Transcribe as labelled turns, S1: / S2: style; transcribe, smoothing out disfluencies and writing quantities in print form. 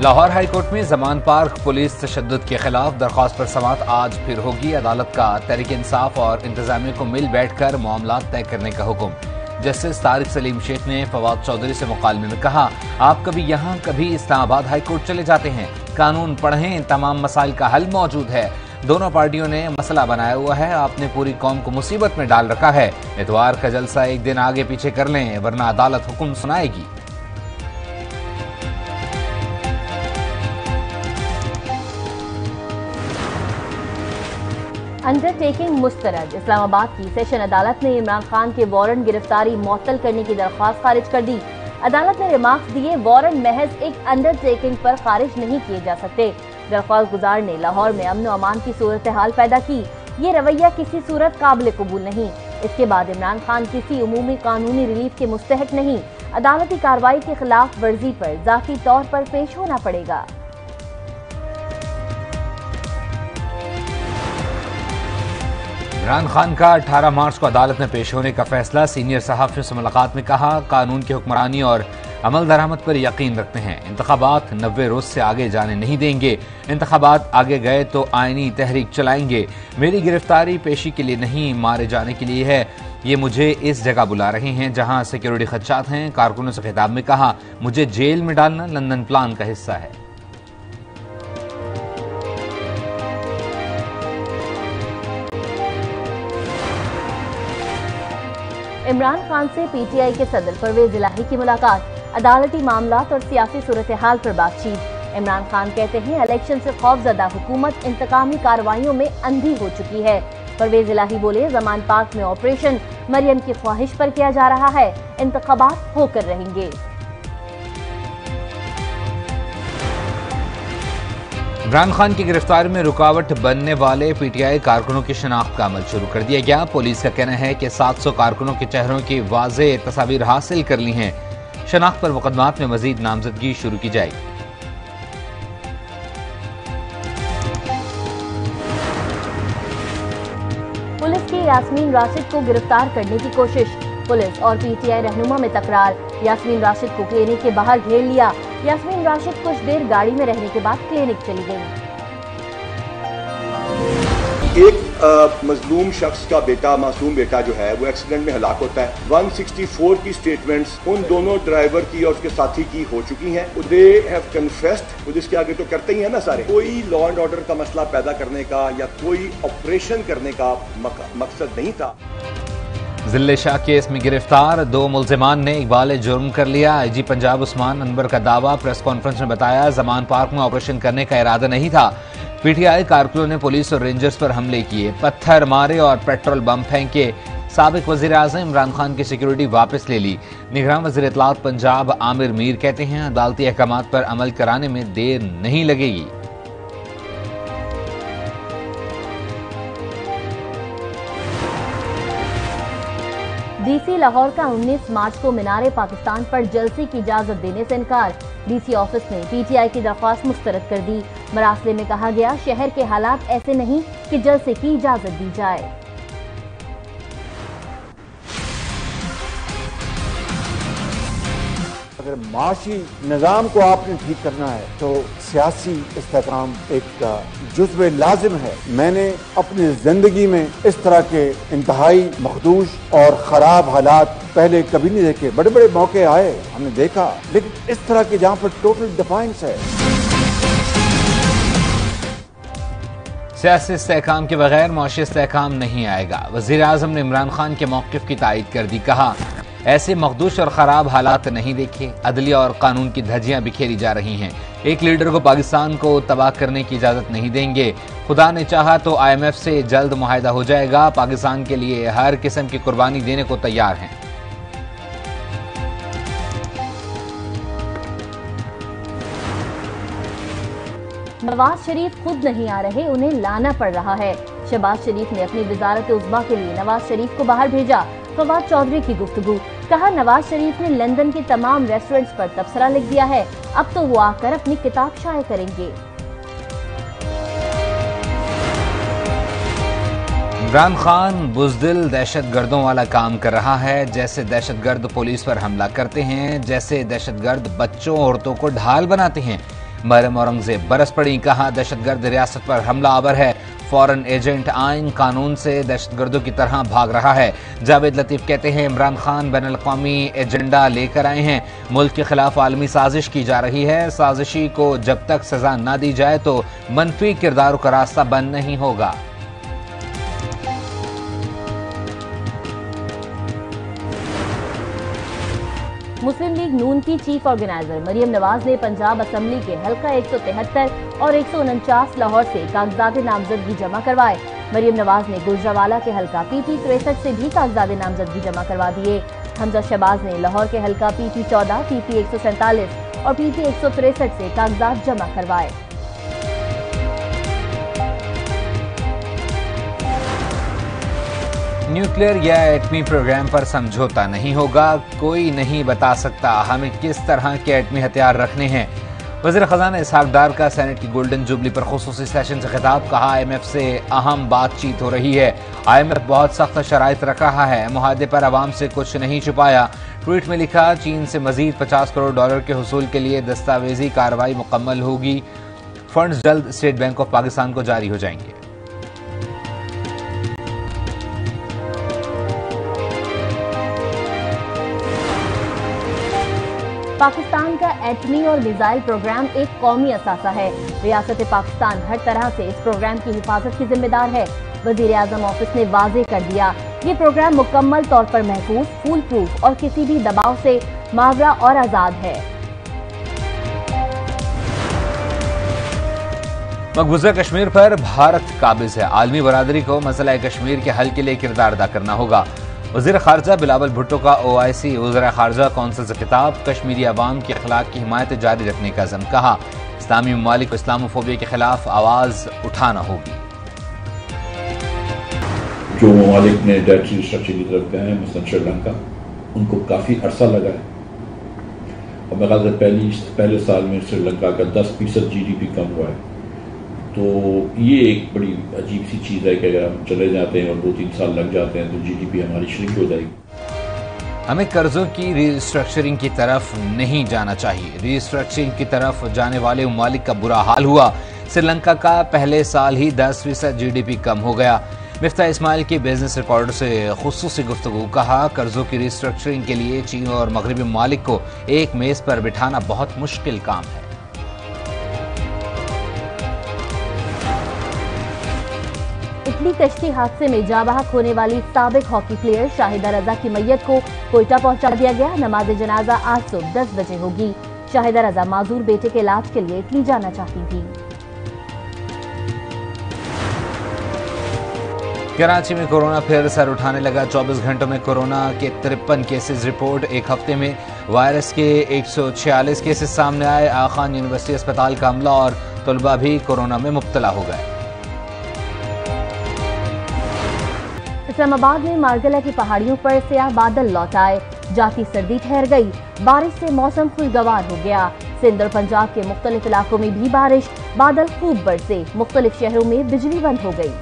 S1: Lahore high court में Zaman park police तशद्दुद के खिलाफ दरख्वास्त पर समाअत आज फिर होगी। अदालत का तहरीक इंसाफ और इंतजामिया को मिल बैठकर मामला तय करने का हुक्म। जस्टिस तारिक सलीम शेख ने फवाद चौधरी से मुकालमे में कहा, आप कभी यहाँ कभी इस्लामाबाद हाईकोर्ट चले जाते हैं, कानून पढ़ें, तमाम मसाइल का हल मौजूद है। दोनों पार्टियों ने मसला बनाया हुआ है, आपने पूरी कौम को मुसीबत में डाल रखा है। इतवार का जलसा एक दिन आगे पीछे कर लें, वरना अदालत हुक्म सुनाएगी।
S2: अंडरटेकिंग मुस्तरद। इस्लामाबाद की सेशन अदालत ने इमरान खान के वारंट गिरफ्तारी मुअत्तल करने की दरख्वास्त खारिज कर दी। अदालत ने रिमार्क्स दिए, वारंट महज एक अंडरटेकिंग पर खारिज नहीं किए जा सकते। दरख्वास्त गुजार ने लाहौर में अमन अमान की सूरत हाल पैदा की। ये रवैया किसी सूरत काबिल कबूल नहीं। इसके बाद इमरान खान किसी उमूमी कानूनी रिलीफ के मुस्तहक नहीं। अदालती कार्रवाई के खिलाफ वर्जी पर जाती तौर पर पेश होना पड़ेगा।
S1: इमरान खान का 18 मार्च को अदालत में पेश होने का फैसला। सीनियर सहाफियों से मुलाकात में कहा, कानून की हुक्मरानी और अमल दरामद पर यकीन रखते हैं। इंतखाबात 90 रोज से आगे जाने नहीं देंगे। इंतखाबात आगे गए तो आईनी तहरीक चलाएंगे। मेरी गिरफ्तारी पेशी के लिए नहीं, मारे जाने के लिए है। ये मुझे इस जगह बुला रहे हैं जहां सिक्योरिटी खदशात हैं। कारकुनों से खिताब में कहा, मुझे जेल में डालना लंदन प्लान का हिस्सा है।
S2: इमरान खान से पीटीआई के सदर परवेज इलाही की मुलाकात। अदालती मामलात और सियासी सूरत हाल पर बातचीत। इमरान खान कहते हैं, इलेक्शन से खौफजदा हुकूमत इंतकामी कार्रवाइयों में अंधी हो चुकी है। परवेज इलाही बोले, जमान पार्क में ऑपरेशन मरियम की ख्वाहिश पर किया जा रहा है, इंतखाबात होकर रहेंगे।
S1: इमरान खान की गिरफ्तारी में रुकावट बनने वाले पीटीआई कारकुनों की शनाख्त का अमल शुरू कर दिया गया। पुलिस का कहना है कि 700 कारकुनों के चेहरों की वाज़ेह तस्वीर हासिल कर ली हैं। शनाख्त पर मुकदमात में मजीद नामजदगी शुरू की जाएगी।
S2: पुलिस की यास्मीन राशिद को गिरफ्तार करने की कोशिश। पुलिस और पीटीआई रहनुमा में तकरार। यास्मीन राशिद को क्लिनिक के बाहर घेर लिया। यास्मीन राशिद कुछ देर गाड़ी में रहने के बाद क्लिनिक चली गई।
S3: एक मजलूम शख्स का बेटा, मासूम बेटा जो है वो एक्सीडेंट में हलाक होता है। 164 की स्टेटमेंट्स उन दोनों ड्राइवर की और उसके साथी की हो चुकी हैं। They have confessed. पुलिस के आगे तो करते ही है ना सारे। कोई लॉ एंड ऑर्डर का मसला पैदा करने का या कोई ऑपरेशन करने का मकसद नहीं था।
S1: जिले शाह केस में गिरफ्तार 2 मुल्जिमान ने इकबाल जुर्म कर लिया। आईजी पंजाब उस्मान अनवर का दावा। प्रेस कॉन्फ्रेंस में बताया, जमान पार्क में ऑपरेशन करने का इरादा नहीं था। पीटीआई कारकुनों ने पुलिस और रेंजर्स पर हमले किए, पत्थर मारे और पेट्रोल बम फेंके। साबिक वजीर आज़म इमरान खान की सिक्योरिटी वापस ले ली। निगरान वजीर इत्तलात पंजाब आमिर मीर कहते हैं, अदालती अहकामात पर अमल कराने में देर नहीं लगेगी।
S2: डीसी लाहौर का 19 मार्च को मीनारे पाकिस्तान पर जलसे की इजाजत देने से इनकार। डीसी ऑफिस ने पीटीआई की दरख्वास्त मुस्तरद कर दी। मरासले में कहा गया, शहर के हालात ऐसे नहीं कि जलसे की इजाजत दी जाए।
S4: अगर माशी निज़ाम को आपने ठीक करना है तो सियासी इस्तेकाम एक जुज़्व लाजिम है। मैंने अपनी जिंदगी में इस तरह के इंतहाई मखदूश और ख़राब हालात पहले कभी नहीं देखे। बड़े बड़े मौके आए, हमने देखा, लेकिन इस तरह के जहाँ पर टोटल डिफाइंस है।
S1: सियासी इस्तेहकाम के बगैर मुआशी इस्तेहकाम नहीं आएगा। वज़ीर आज़म ने इमरान खान के मौक़िफ़ की तायीद कर दी। कहा, ऐसे मखदूश और ख़राब हालात नहीं देखे। अदलिया और कानून की धज्जियां बिखेरी जा रही हैं। एक लीडर को पाकिस्तान को तबाह करने की इजाज़त नहीं देंगे। खुदा ने चाहा तो IMF से जल्द मुआहिदा हो जाएगा। पाकिस्तान के लिए हर किस्म की कुर्बानी देने को तैयार हैं।
S2: नवाज शरीफ खुद नहीं आ रहे, उन्हें लाना पड़ रहा है। शहबाज शरीफ ने अपनी वजारत उज़्मा के लिए नवाज शरीफ को बाहर भेजा। फवाद चौधरी की गुफ्तगू। कहा, नवाज शरीफ ने लंदन के तमाम रेस्टोरेंट्स पर तबसरा लिख दिया है, अब तो वो आकर अपनी किताब शाये करेंगे।
S1: इमरान खान बुज़दिल दहशतगर्दों वाला काम कर रहा है। जैसे दहशतगर्द पुलिस पर हमला करते हैं, जैसे दहशतगर्द बच्चों औरतों को ढाल बनाते हैं, मरियम औरंगजेब बरस पड़ी, कहा दहशतगर्द रियासत पर हमला आवर है, फॉरेन एजेंट आइन कानून से दहशतगर्दों की तरह भाग रहा है। जावेद लतीफ कहते हैं इमरान खान बैनुल अक़वामी एजेंडा लेकर आए हैं, मुल्क के खिलाफ आलमी साजिश की जा रही है, साजिशी को जब तक सजा न दी जाए तो मनफी किरदारों का रास्ता बंद नहीं होगा।
S2: मुस्लिम लीग नून की चीफ ऑर्गेनाइजर मरियम नवाज ने पंजाब असेंबली के हल्का 173 और 149 लाहौर से कागजात नामजदगी जमा करवाए। मरियम नवाज ने गुजरावाला के हल्का PP 63 से भी कागजात नामजदगी जमा करवा दिए। हमजा शहबाज ने लाहौर के हल्का PP 14, PP 147 और PP 163 से कागजात जमा करवाए।
S1: न्यूक्लियर या एटमी प्रोग्राम पर समझौता नहीं होगा, कोई नहीं बता सकता हमें किस तरह के एटमी हथियार रखने हैं। वज़ीर ख़ज़ाना इसहाक डार का सेनेट की गोल्डन जुबली पर खुसूसी सेशन से खिताब, कहा IMF से अहम बातचीत हो रही है, IMF बहुत सख्त शराइत रख रहा है, मुआहदे पर आवाम से कुछ नहीं छुपाया। ट्वीट में लिखा चीन से मजीद $50 करोड़ के हुसूल के लिए दस्तावेजी कार्रवाई मुकम्मल होगी, फंड्स जल्द स्टेट बैंक ऑफ पाकिस्तान को जारी हो जाएंगे।
S2: पाकिस्तान का एटमी और मिसाइल प्रोग्राम एक कौमी असासा है। रियासत पाकिस्तान हर तरह से इस प्रोग्राम की हिफाजत की जिम्मेदार है। वजीर आजम ऑफिस ने वाजे कर दिया, ये प्रोग्राम मुकम्मल तौर पर महफूज, फूल प्रूफ और किसी भी दबाव से मावरा और आजाद है।
S1: मकबूजा कश्मीर पर भारत काबिज है, आलमी बरादरी को मसला कश्मीर के हल के लिए किरदार अदा करना होगा। वज़ीर खारजा बिलावल भुट्टो का OIC वज़ीर खारजा कौंसिल से खिताब, कश्मीरी अवाम के अखलाक की हिमायत जारी रखने का अज़म, कहा इस्लामी ममालिक को इस्लामोफोबिया के खिलाफ आवाज उठाना होगी।
S5: जो ममालिक ने डेट रिस्ट्रक्चर की तरफ गए हैं, मसलन श्रीलंका, उनको काफ़ी अरसा लगा है और मेरे ख्याल से पहले साल में श्रीलंका का 10% GDP कम हुआ है। तो ये एक बड़ी अजीब सी चीज़ है कि अगर हम चले जाते हैं और 2-3 साल लग जाते हैं तो GDP हमारी श्रिंक हो जाएगी।
S1: हमें कर्जों की रीस्ट्रक्चरिंग की तरफ नहीं जाना चाहिए, रीस्ट्रक्चरिंग की तरफ जाने वाले ममालिक का बुरा हाल हुआ। श्रीलंका का पहले साल ही 10% GDP कम हो गया। मिफ्ता इस्माइल के बिजनेस रिकॉर्डर से खुसूसी गुफ्तगू, कहा कर्जों की रीस्ट्रक्चरिंग के लिए चीन और मगरबी ममालिक को एक मेज पर बिठाना बहुत मुश्किल काम है।
S2: इटली कश्ती हादसे में जाँ बहक होने वाली साबिक हॉकी प्लेयर शाहिदा रजा की मैयत को कोयटा पहुंचा दिया गया। नमाज जनाजा आज सुबह 10 बजे होगी। शाहिदा रजा माजूर बेटे के इलाज के लिए इटली जाना चाहती थी।
S1: कराची में कोरोना फिर सर उठाने लगा, 24 घंटों में कोरोना के 53 केसेस रिपोर्ट। एक हफ्ते में वायरस के 146 केसेस सामने आए। आगा खान यूनिवर्सिटी अस्पताल का अमला और तलबा भी कोरोना में मुब्तला हो गए।
S2: इस्लामाबाद में मार्गला की पहाड़ियों पर स्याह बादल लौट आए, जाती सर्दी ठहर गई, बारिश से मौसम खुशगवार हो गया। सिंध और पंजाब के मुख्तलिफ इलाकों में भी बारिश, बादल खूब बरसे, मुख्तलिफ शहरों में बिजली बंद हो गई।